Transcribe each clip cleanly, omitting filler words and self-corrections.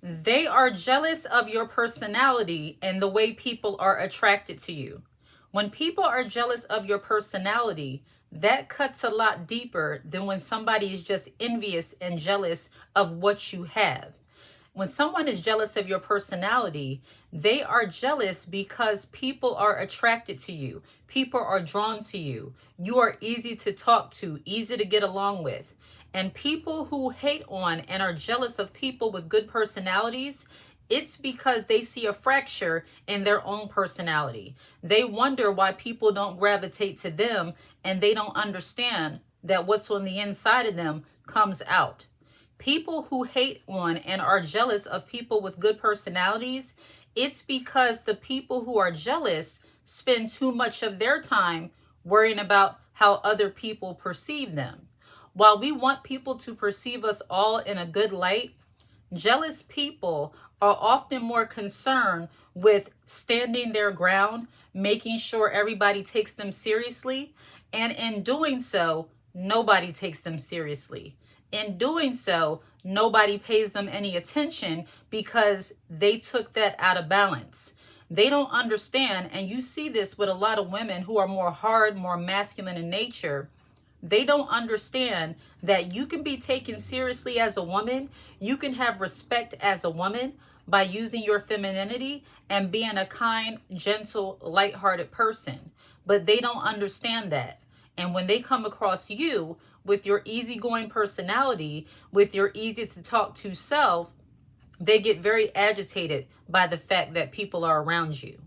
They are jealous of your personality and the way people are attracted to you. When people are jealous of your personality, that cuts a lot deeper than when somebody is just envious and jealous of what you have. When someone is jealous of your personality, they are jealous because people are attracted to you. People are drawn to you. You are easy to talk to, easy to get along with. And people who hate on and are jealous of people with good personalities, it's because they see a fracture in their own personality. They wonder why people don't gravitate to them, and they don't understand that what's on the inside of them comes out. People who hate on and are jealous of people with good personalities, it's because the people who are jealous spend too much of their time worrying about how other people perceive them. While we want people to perceive us all in a good light, jealous people are often more concerned with standing their ground, making sure everybody takes them seriously, and in doing so, nobody takes them seriously. In doing so, nobody pays them any attention because they took that out of balance. They don't understand, and you see this with a lot of women who are more hard, more masculine in nature. They don't understand that you can be taken seriously as a woman. You can have respect as a woman by using your femininity and being a kind, gentle, lighthearted person. But they don't understand that. And when they come across you with your easygoing personality, with your easy to talk to self, they get very agitated by the fact that people are around you.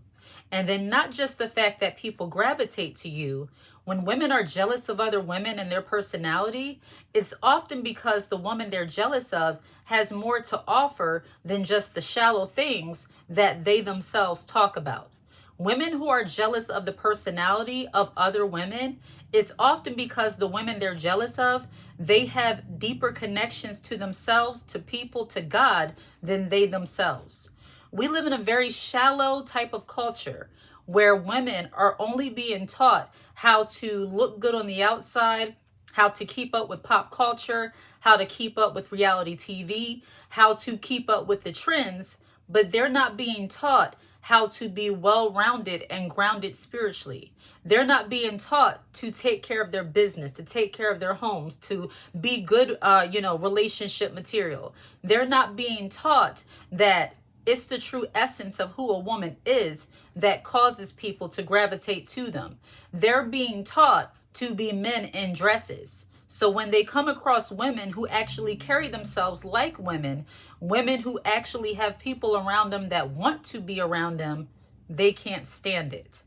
And then not just the fact that people gravitate to you. When women are jealous of other women and their personality, it's often because the woman they're jealous of has more to offer than just the shallow things that they themselves talk about. Women who are jealous of the personality of other women, it's often because the women they're jealous of, they have deeper connections to themselves, to people, to God than they themselves. We live in a very shallow type of culture where women are only being taught how to look good on the outside, how to keep up with pop culture, how to keep up with reality TV, how to keep up with the trends, but they're not being taught how to be well-rounded and grounded spiritually. They're not being taught to take care of their business, to take care of their homes, to be good, relationship material. They're not being taught that it's the true essence of who a woman is that causes people to gravitate to them. They're being taught to be men in dresses. So when they come across women who actually carry themselves like women, women who actually have people around them that want to be around them, they can't stand it.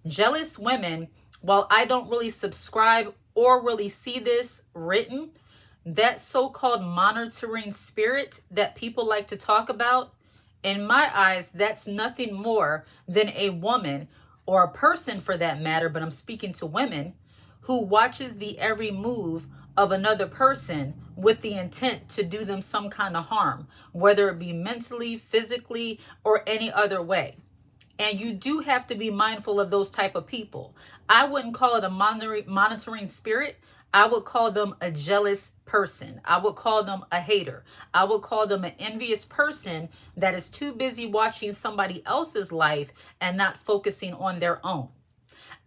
Jealous women, while I don't really subscribe or really see this written, that so-called monitoring spirit that people like to talk about, in my eyes, that's nothing more than a woman, or a person for that matter, but I'm speaking to women, who watches the every move of another person with the intent to do them some kind of harm, whether it be mentally, physically, or any other way. And you do have to be mindful of those type of people. I wouldn't call it a monitoring spirit. I would call them a jealous person. I would call them a hater. I would call them an envious person that is too busy watching somebody else's life and not focusing on their own.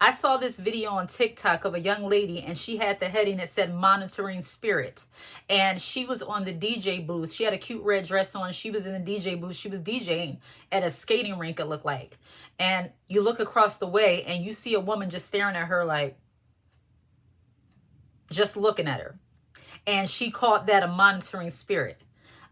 I saw this video on TikTok of a young lady, and she had the heading that said monitoring spirit. And she was on the DJ booth. She had a cute red dress on. She was in the DJ booth. She was DJing at a skating rink, it looked like. And you look across the way and you see a woman just staring at her, like, just looking at her. And she called that a monitoring spirit.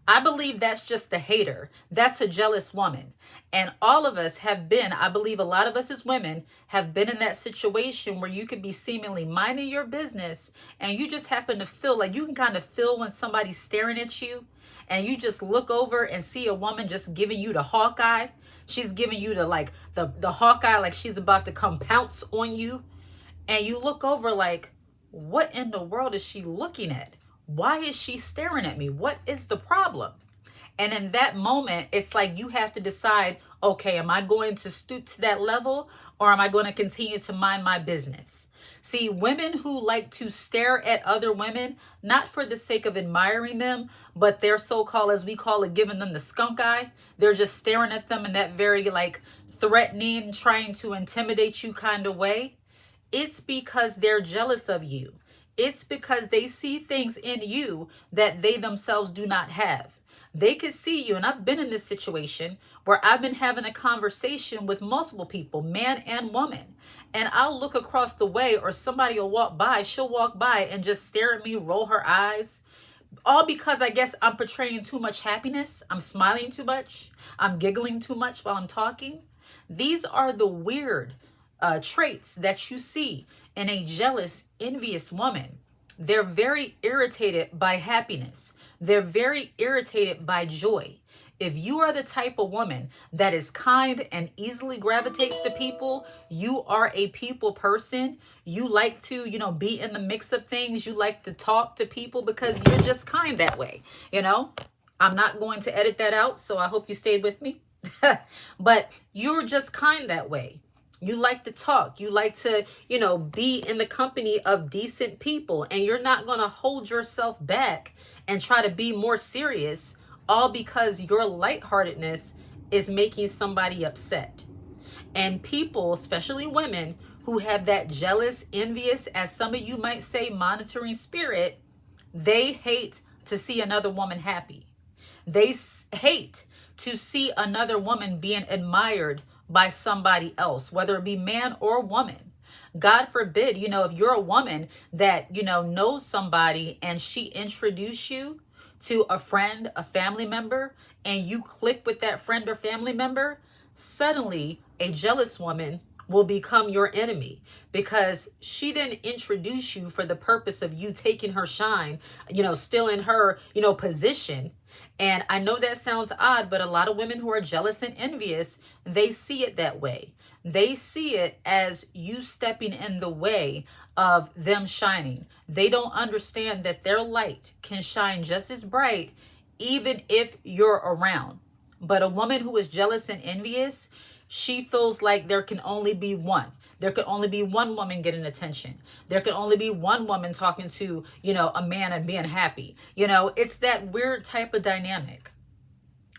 I believe that's just a hater. That's a jealous woman. And all of us have been, I believe a lot of us as women have been in that situation where you could be seemingly minding your business and you just happen to feel like you can kind of feel when somebody's staring at you, and you just look over and see a woman just giving you the Hawkeye. She's giving you the Hawkeye, like she's about to come pounce on you. And you look over like, what in the world is she looking at? Why is she staring at me? What is the problem? And in that moment, it's like you have to decide, okay, am I going to stoop to that level, or am I going to continue to mind my business? See, women who like to stare at other women, not for the sake of admiring them, but they're so-called, as we call it, giving them the skunk eye. They're just staring at them in that very like threatening, trying to intimidate you kind of way. It's because they're jealous of you. It's because they see things in you that they themselves do not have. They could see you, and I've been in this situation where I've been having a conversation with multiple people, man and woman, and I'll look across the way, or somebody will walk by, she'll walk by and just stare at me, roll her eyes, all because I guess I'm portraying too much happiness. I'm smiling too much. I'm giggling too much while I'm talking. These are the weird traits that you see in a jealous, envious woman. They're very irritated by happiness. They're very irritated by joy. If you are the type of woman that is kind and easily gravitates to people, you are a people person. You like to, be in the mix of things. You like to talk to people because you're just kind that way. I'm not going to edit that out, so I hope you stayed with me. But you're just kind that way. You like to talk. You like to, be in the company of decent people, and you're not going to hold yourself back and try to be more serious, all because your lightheartedness is making somebody upset. And people, especially women who have that jealous, envious, as some of you might say, monitoring spirit, they hate to see another woman happy. They hate to see another woman being admired by somebody else, whether it be man or woman. God forbid, if you're a woman that, knows somebody and she introduced you to a friend, a family member, and you click with that friend or family member, suddenly a jealous woman will become your enemy because she didn't introduce you for the purpose of you taking her shine, still in her, position. And I know that sounds odd, but a lot of women who are jealous and envious, they see it that way. They see it as you stepping in the way of them shining. They don't understand that their light can shine just as bright even if you're around. But a woman who is jealous and envious, she feels like there can only be one. There could only be one woman getting attention. There could only be one woman talking to, a man and being happy. It's that weird type of dynamic.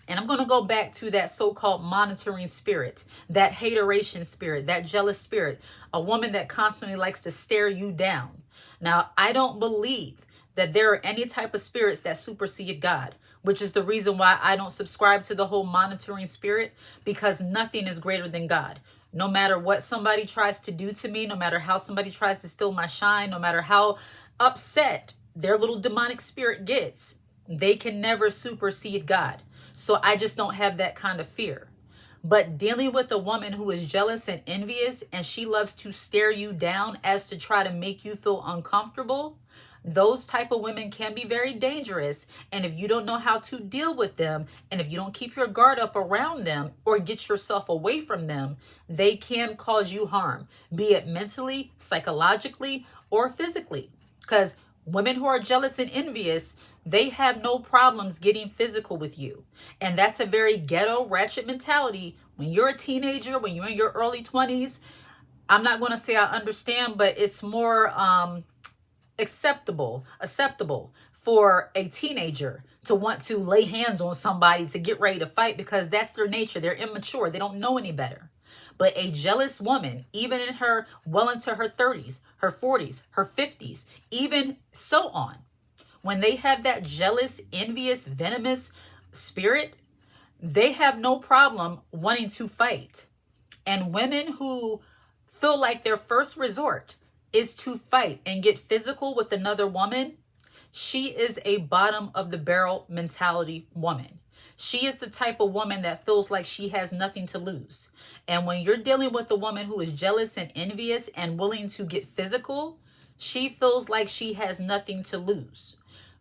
And I'm going to go back to that so-called monitoring spirit, that hateration spirit, that jealous spirit, a woman that constantly likes to stare you down. Now, I don't believe that there are any type of spirits that supersede God, which is the reason why I don't subscribe to the whole monitoring spirit, because nothing is greater than God. No matter what somebody tries to do to me, no matter how somebody tries to steal my shine, no matter how upset their little demonic spirit gets, they can never supersede God. So I just don't have that kind of fear. But dealing with a woman who is jealous and envious, and she loves to stare you down as to try to make you feel uncomfortable, those type of women can be very dangerous. And if you don't know how to deal with them, and if you don't keep your guard up around them or get yourself away from them, they can cause you harm, be it mentally, psychologically, or physically. Because women who are jealous and envious, they have no problems getting physical with you. And that's a very ghetto, ratchet mentality. When you're a teenager, when you're in your early 20s, I'm not going to say I understand, but it's more acceptable for a teenager to want to lay hands on somebody to get ready to fight, because that's their nature. They're immature. They don't know any better. But a jealous woman, even in her well into her 30s, her 40s, her 50s, even so on, when they have that jealous, envious, venomous spirit, they have no problem wanting to fight. And women who feel like their first resort is to fight and get physical with another woman, she is a bottom of the barrel mentality woman. She is the type of woman that feels like she has nothing to lose. And when you're dealing with a woman who is jealous and envious and willing to get physical, she feels like she has nothing to lose.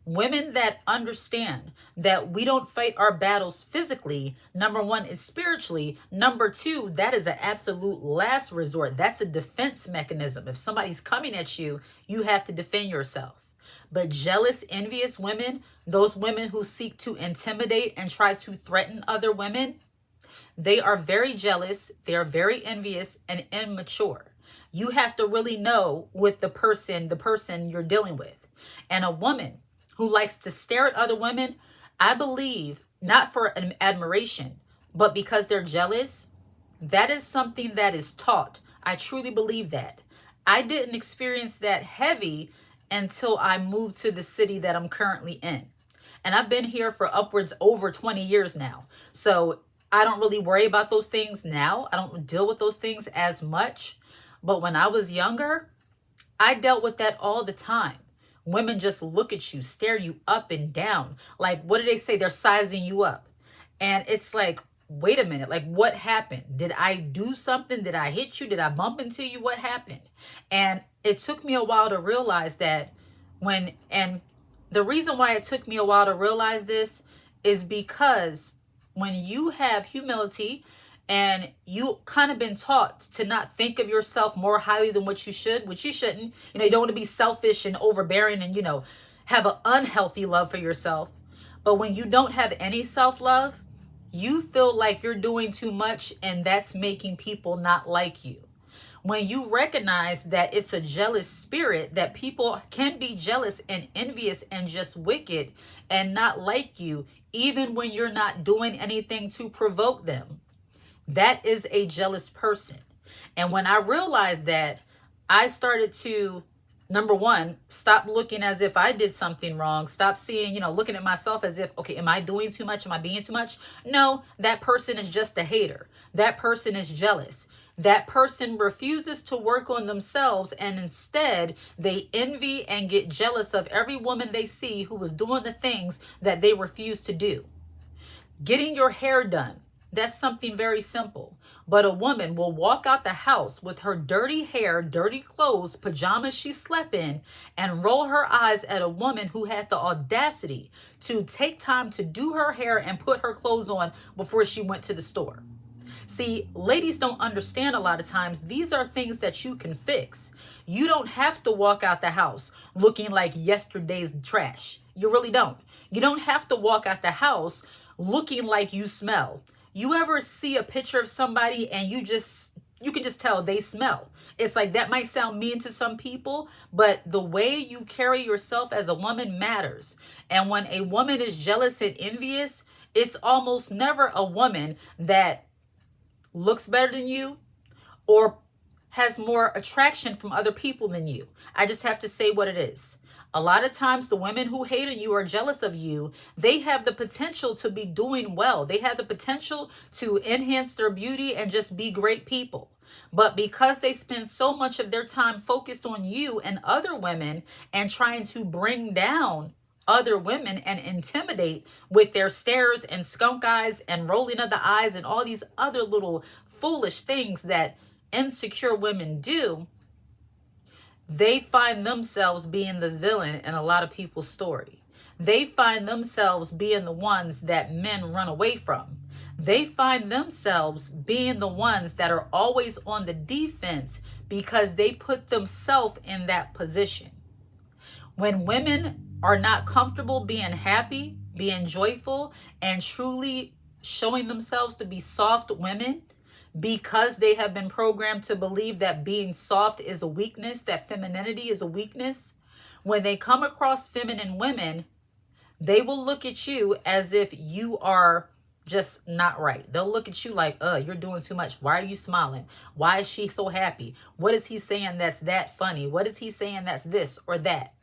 Women that understand that we don't fight our battles physically, number one, it's spiritually. Number two, that is an absolute last resort. That's a defense mechanism. If somebody's coming at you, you have to defend yourself. But jealous, envious women, those women who seek to intimidate and try to threaten other women, they are very jealous, they're very envious and immature. You have to really know with the person you're dealing with. And a woman who likes to stare at other women, I believe, not for an admiration, but because they're jealous, that is something that is taught. I truly believe that. I didn't experience that heavy until I moved to the city that I'm currently in. And I've been here for upwards over 20 years now. So I don't really worry about those things now. I don't deal with those things as much. But when I was younger, I dealt with that all the time. Women just look at you, stare you up and down. Like, what do they say? They're sizing you up. And it's like, wait a minute, like what happened? Did I do something? Did I hit you? Did I bump into you? What happened? And it took me a while to realize that and the reason why it took me a while to realize this is because when you have humility and you kind of been taught to not think of yourself more highly than what you should, which you shouldn't, you don't want to be selfish and overbearing and, have an unhealthy love for yourself. But when you don't have any self-love, you feel like you're doing too much and that's making people not like you. When you recognize that it's a jealous spirit, that people can be jealous and envious and just wicked and not like you, even when you're not doing anything to provoke them, that is a jealous person. And when I realized that, I started to, number one, stop looking as if I did something wrong. Stop seeing, looking at myself as if, okay, am I doing too much? Am I being too much? No, that person is just a hater. That person is jealous. That person refuses to work on themselves, and instead they envy and get jealous of every woman they see who is doing the things that they refuse to do. Getting your hair done, that's something very simple. But a woman will walk out the house with her dirty hair, dirty clothes, pajamas she slept in, and roll her eyes at a woman who had the audacity to take time to do her hair and put her clothes on before she went to the store. See, ladies don't understand a lot of times. These are things that you can fix. You don't have to walk out the house looking like yesterday's trash. You really don't. You don't have to walk out the house looking like you smell. You ever see a picture of somebody and you can just tell they smell? It's like, that might sound mean to some people, but the way you carry yourself as a woman matters. And when a woman is jealous and envious, it's almost never a woman that looks better than you or has more attraction from other people than you. I just have to say what it is. A lot of times the women who hate on you or are jealous of you, they have the potential to be doing well. They have the potential to enhance their beauty and just be great people. But because they spend so much of their time focused on you and other women and trying to bring down other women and intimidate with their stares and skunk eyes and rolling of the eyes and all these other little foolish things that insecure women do, they find themselves being the villain in a lot of people's story. They find themselves being the ones that men run away from. They find themselves being the ones that are always on the defense because they put themselves in that position. When women are not comfortable being happy, being joyful, and truly showing themselves to be soft women because they have been programmed to believe that being soft is a weakness, that femininity is a weakness, when they come across feminine women, they will look at you as if you are just not right. They'll look at you like, you're doing too much. Why are you smiling? Why is she so happy? What is he saying that's that funny? What is he saying that's this or that?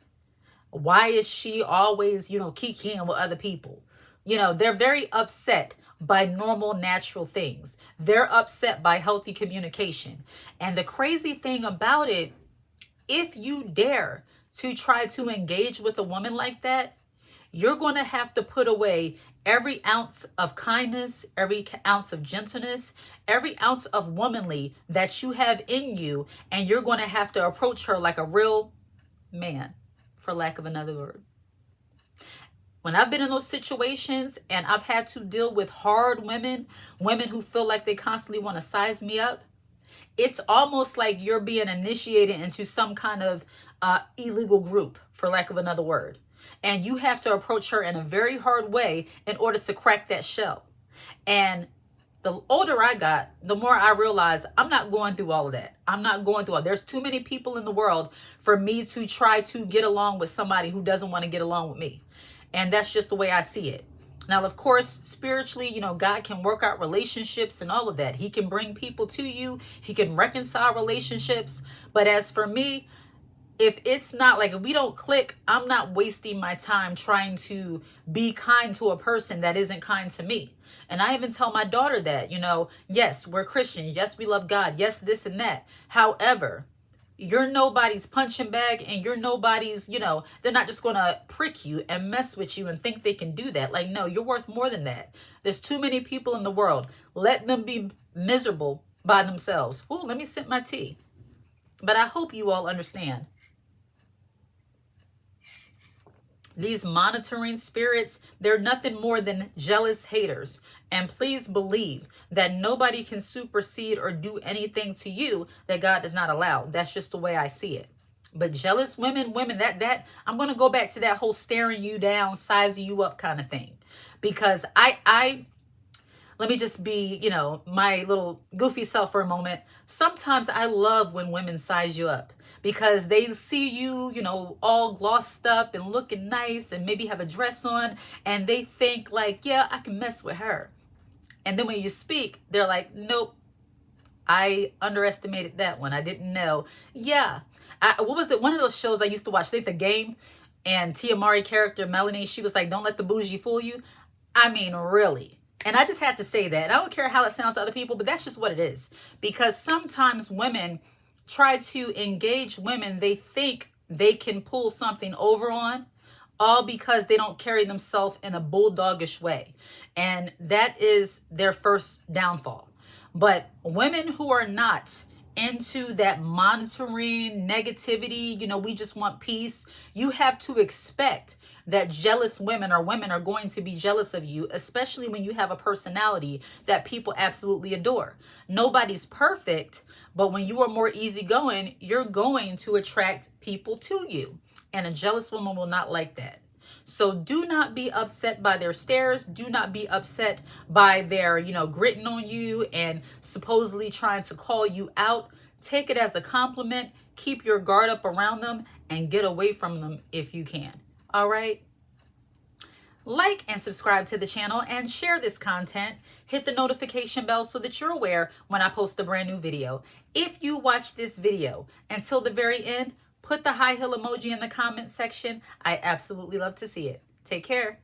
Why is she always, kikiing with other people? They're very upset by normal, natural things. They're upset by healthy communication. And the crazy thing about it, if you dare to try to engage with a woman like that, you're going to have to put away every ounce of kindness, every ounce of gentleness, every ounce of womanly that you have in you. And you're going to have to approach her like a real man, for lack of another word. When I've been in those situations and I've had to deal with hard women who feel like they constantly want to size me up, it's almost like you're being initiated into some kind of illegal group, for lack of another word. And you have to approach her in a very hard way in order to crack that shell. And the older I got, the more I realized I'm not going through all of that. I'm not going through all. There's too many people in the world for me to try to get along with somebody who doesn't want to get along with me. And that's just the way I see it. Now, of course, spiritually, God can work out relationships and all of that. He can bring people to you. He can reconcile relationships. But as for me, if it's not like, if we don't click, I'm not wasting my time trying to be kind to a person that isn't kind to me. And I even tell my daughter that, yes, we're Christian. Yes, we love God. Yes, this and that. However, you're nobody's punching bag, and you're nobody's, they're not just going to prick you and mess with you and think they can do that. Like, no, you're worth more than that. There's too many people in the world. Let them be miserable by themselves. Ooh, let me sip my tea. But I hope you all understand. These monitoring spirits, they're nothing more than jealous haters. And please believe that nobody can supersede or do anything to you that God does not allow. That's just the way I see it. But jealous women, that I'm going to go back to that whole staring you down, sizing you up kind of thing. Because I let me just be, my little goofy self for a moment. Sometimes I love when women size you up, because they see you, all glossed up and looking nice and maybe have a dress on, and they think like, yeah, I can mess with her. And then when you speak, they're like, nope, I underestimated that one. I didn't know. Yeah. What was it? One of those shows I used to watch, I think The Game, and Tia Mowry character, Melanie, she was like, don't let the bougie fool you. I mean, really. And I just had to say that. I don't care how it sounds to other people, but that's just what it is. Because sometimes women try to engage women they think they can pull something over on, all because they don't carry themselves in a bulldogish way. And that is their first downfall. But women who are not into that monitoring negativity, we just want peace, you have to expect that jealous women are going to be jealous of you, especially when you have a personality that people absolutely adore. Nobody's perfect, but when you are more easygoing, you're going to attract people to you. And a jealous woman will not like that. So do not be upset by their stares. Do not be upset by their, gritting on you and supposedly trying to call you out. Take it as a compliment. Keep your guard up around them and get away from them if you can. All right. Like and subscribe to the channel and share this content. Hit the notification bell so that you're aware when I post a brand new video. If you watch this video until the very end, put the high heel emoji in the comment section. I absolutely love to see it. Take care.